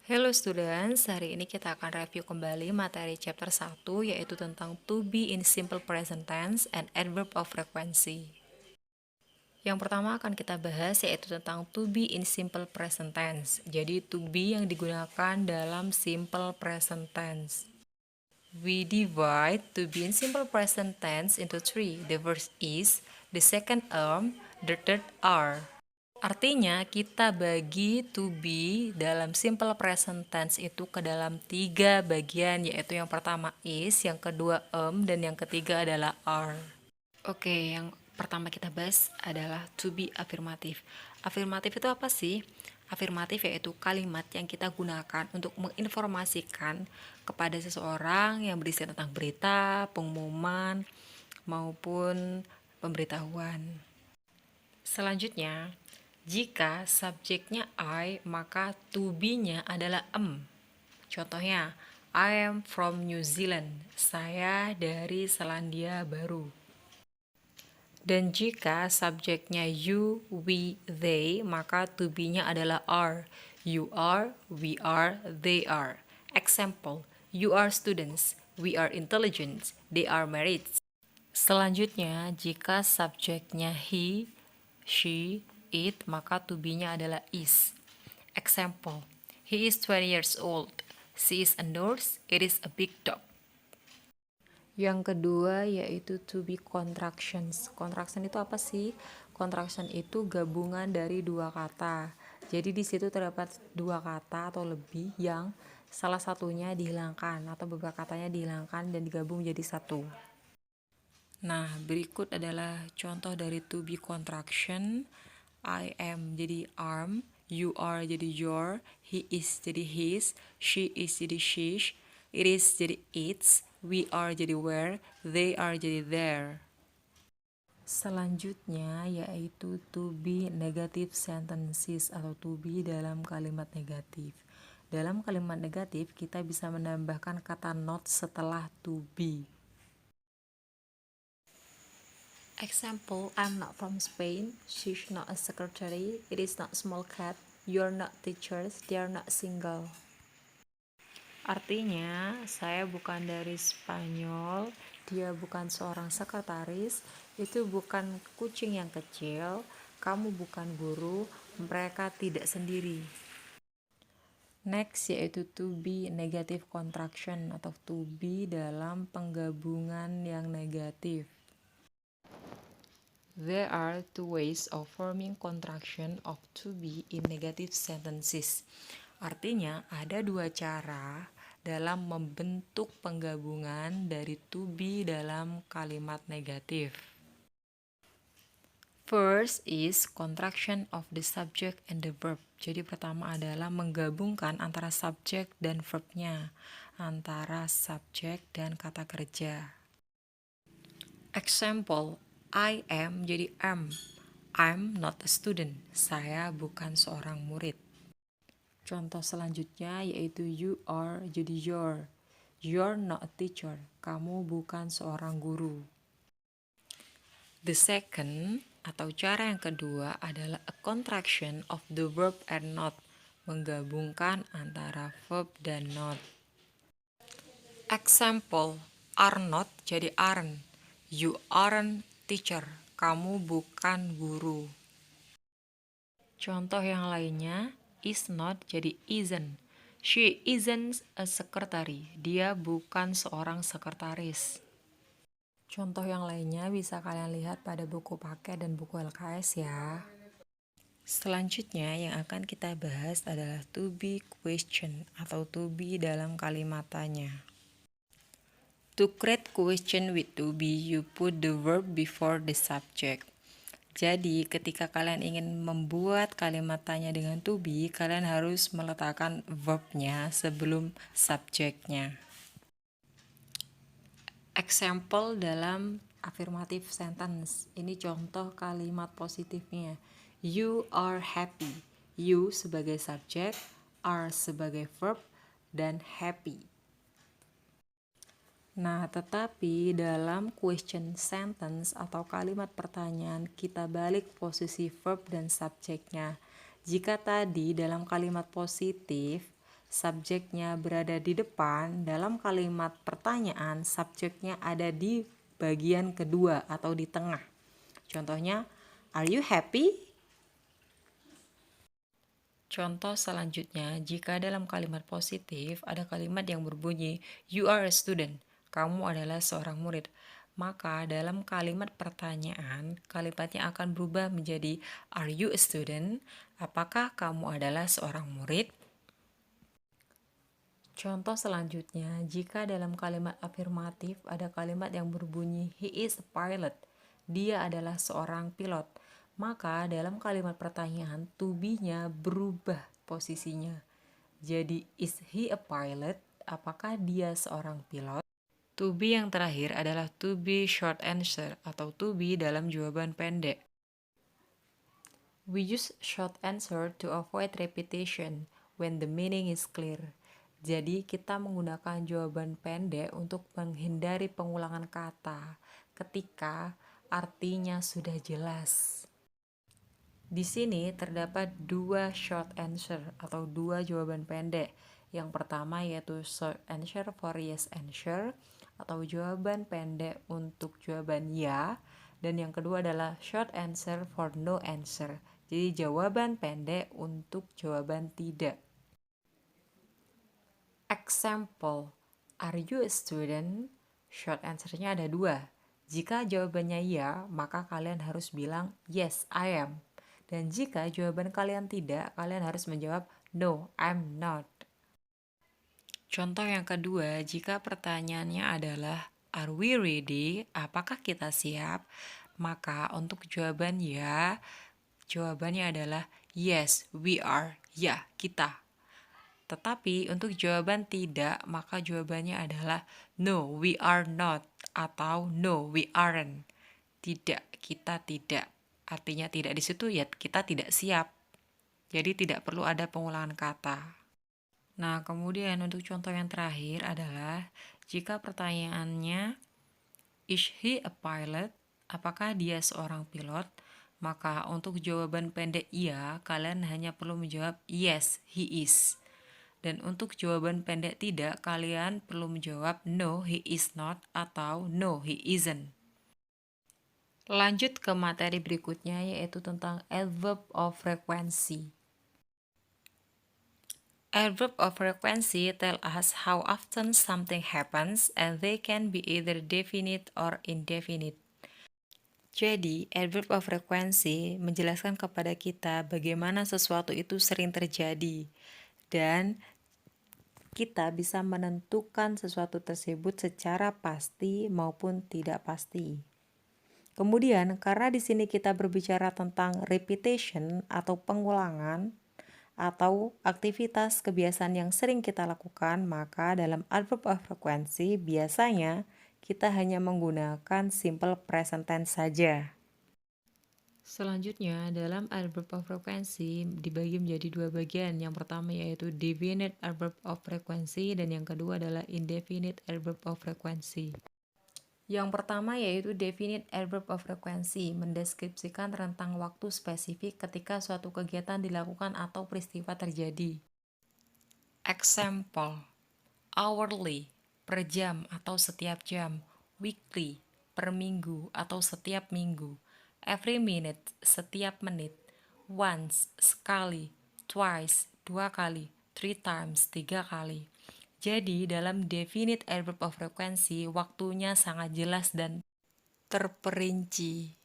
Hello students, hari ini kita akan review kembali materi chapter 1 yaitu tentang to be in simple present tense and adverb of frequency. Yang pertama akan kita bahas yaitu tentang to be in simple present tense. Jadi to be yang digunakan dalam simple present tense. We divide to be in simple present tense into three. The first is, the second the third are. Artinya, kita bagi to be dalam simple present tense itu ke dalam tiga bagian, yaitu yang pertama is, yang kedua dan yang ketiga adalah are. Oke, yang pertama kita bahas adalah to be afirmatif. Afirmatif itu apa sih? Afirmatif yaitu kalimat yang kita gunakan untuk menginformasikan kepada seseorang yang berisi tentang berita, pengumuman, maupun pemberitahuan. Selanjutnya, jika subjeknya I, maka to be-nya adalah am. Contohnya, I am from New Zealand. Saya dari Selandia Baru. Dan jika subjeknya you, we, they, maka to be-nya adalah are. You are, we are, they are. Example, you are students, we are intelligent, they are married. Selanjutnya, jika subjeknya he, she, it, maka to be-nya adalah is. Example, he is 20 years old. She is a nurse. It is a big dog. Yang kedua yaitu to be contractions. Contraction itu apa sih? Contraction itu gabungan dari dua kata. Jadi di situ terdapat dua kata atau lebih yang salah satunya dihilangkan atau beberapa katanya dihilangkan dan digabung jadi satu. Nah, berikut adalah contoh dari to be contraction. I am jadi arm, you are jadi your, he is jadi his, she is jadi she's, it is jadi its, we are jadi where, they are jadi their. Selanjutnya yaitu to be negative sentences atau to be dalam kalimat negatif. Dalam kalimat negatif kita bisa menambahkan kata not setelah to be. Example, I'm not from Spain, she's not a secretary, it is not small cat, you're not teachers, they are not single. Artinya, saya bukan dari Spanyol, dia bukan seorang sekretaris, itu bukan kucing yang kecil, kamu bukan guru, mereka tidak sendiri. Next yaitu to be negative contraction atau to be dalam penggabungan yang negatif. There are two ways of forming contraction of to be in negative sentences. Artinya, ada dua cara dalam membentuk penggabungan dari to be dalam kalimat negatif. First is contraction of the subject and the verb. Jadi pertama adalah menggabungkan antara subjek dan verbnya, antara subjek dan kata kerja. Example, I am jadi am. I'm not a student. Saya bukan seorang murid. Contoh selanjutnya yaitu you are jadi your. You're not a teacher. Kamu bukan seorang guru. The second atau cara yang kedua adalah a contraction of the verb and not. Menggabungkan antara verb dan not. Example, are not jadi aren't. You aren't teacher. Kamu bukan guru. Contoh yang lainnya, is not jadi isn't. She isn't a secretary. Dia bukan seorang sekretaris. Contoh yang lainnya bisa kalian lihat pada buku paket dan buku LKS ya. Selanjutnya yang akan kita bahas adalah to be question atau to be dalam kalimat tanya. To create question with to be, you put the verb before the subject. Jadi, ketika kalian ingin membuat kalimat tanya dengan to be, kalian harus meletakkan verbnya sebelum subjeknya. Example dalam affirmative sentence. Ini contoh kalimat positifnya. You are happy. You sebagai subjek, are sebagai verb, dan happy. Nah, tetapi dalam question sentence atau kalimat pertanyaan, kita balik posisi verb dan subjeknya. Jika tadi dalam kalimat positif, subjeknya berada di depan, dalam kalimat pertanyaan subjeknya ada di bagian kedua atau di tengah. Contohnya, are you happy? Contoh selanjutnya, jika dalam kalimat positif ada kalimat yang berbunyi you are a student, kamu adalah seorang murid, maka dalam kalimat pertanyaan, kalimatnya akan berubah menjadi are you a student? Apakah kamu adalah seorang murid? Contoh selanjutnya, jika dalam kalimat afirmatif ada kalimat yang berbunyi he is a pilot, dia adalah seorang pilot, maka dalam kalimat pertanyaan to be-nya berubah posisinya. Jadi is he a pilot? Apakah dia seorang pilot? To be yang terakhir adalah to be short answer atau to be dalam jawaban pendek. We use short answer to avoid repetition when the meaning is clear. Jadi kita menggunakan jawaban pendek untuk menghindari pengulangan kata ketika artinya sudah jelas. Di sini terdapat dua short answer atau dua jawaban pendek. Yang pertama yaitu short answer for yes answer atau jawaban pendek untuk jawaban ya, dan yang kedua adalah short answer for no answer. Jadi jawaban pendek untuk jawaban tidak. Example, are you a student? Short answer-nya ada dua. Jika jawabannya ya, maka kalian harus bilang yes, I am. Dan jika jawaban kalian tidak, kalian harus menjawab no, I'm not. Contoh yang kedua, jika pertanyaannya adalah are we ready? Apakah kita siap? Maka untuk jawaban ya, jawabannya adalah yes, we are. Ya, kita. Tetapi untuk jawaban tidak, maka jawabannya adalah no, we are not atau no, we aren't. Tidak, kita tidak. Artinya tidak di situ ya kita tidak siap. Jadi tidak perlu ada pengulangan kata. Nah, kemudian untuk contoh yang terakhir adalah jika pertanyaannya is he a pilot? Apakah dia seorang pilot? Maka untuk jawaban pendek iya, kalian hanya perlu menjawab yes, he is. Dan untuk jawaban pendek tidak, kalian perlu menjawab no, he is not atau no, he isn't. Lanjut ke materi berikutnya yaitu tentang adverb of frequency. Adverb of frequency tell us how often something happens and they can be either definite or indefinite. Jadi, adverb of frequency menjelaskan kepada kita bagaimana sesuatu itu sering terjadi dan kita bisa menentukan sesuatu tersebut secara pasti maupun tidak pasti. Kemudian, karena di sini kita berbicara tentang repetition atau pengulangan atau aktivitas kebiasaan yang sering kita lakukan, maka dalam adverb of frequency biasanya kita hanya menggunakan simple present tense saja. Selanjutnya, dalam adverb of frequency dibagi menjadi dua bagian. Yang pertama yaitu definite adverb of frequency dan yang kedua adalah indefinite adverb of frequency. Yang pertama yaitu definite adverb of frequency, mendeskripsikan rentang waktu spesifik ketika suatu kegiatan dilakukan atau peristiwa terjadi. Example, hourly, per jam atau setiap jam, weekly, per minggu atau setiap minggu, every minute, setiap menit, once, sekali, twice, dua kali, three times, tiga kali. Jadi, dalam definite adverb of frequency, waktunya sangat jelas dan terperinci.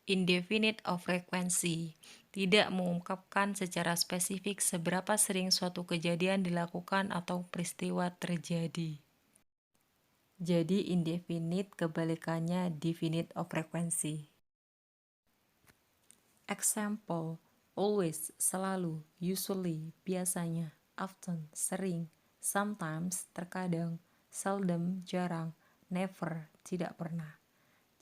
Indefinite of frequency tidak mengungkapkan secara spesifik seberapa sering suatu kejadian dilakukan atau peristiwa terjadi. Jadi, indefinite kebalikannya definite of frequency. Example, always, selalu, usually, biasanya, often, sering, sometimes, terkadang, seldom, jarang, never, tidak pernah.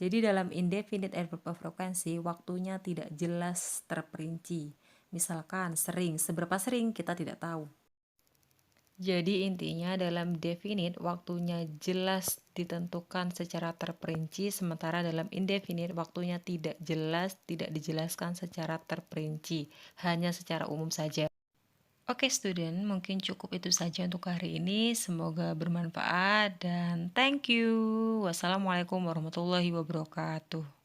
Jadi dalam indefinite adverb of frequency, waktunya tidak jelas terperinci. Misalkan sering, seberapa sering kita tidak tahu. Jadi intinya dalam definite waktunya jelas ditentukan secara terperinci, sementara dalam indefinite waktunya tidak jelas, tidak dijelaskan secara terperinci, hanya secara umum saja. Oke student, mungkin cukup itu saja untuk hari ini. Semoga bermanfaat dan thank you. Wassalamualaikum warahmatullahi wabarakatuh.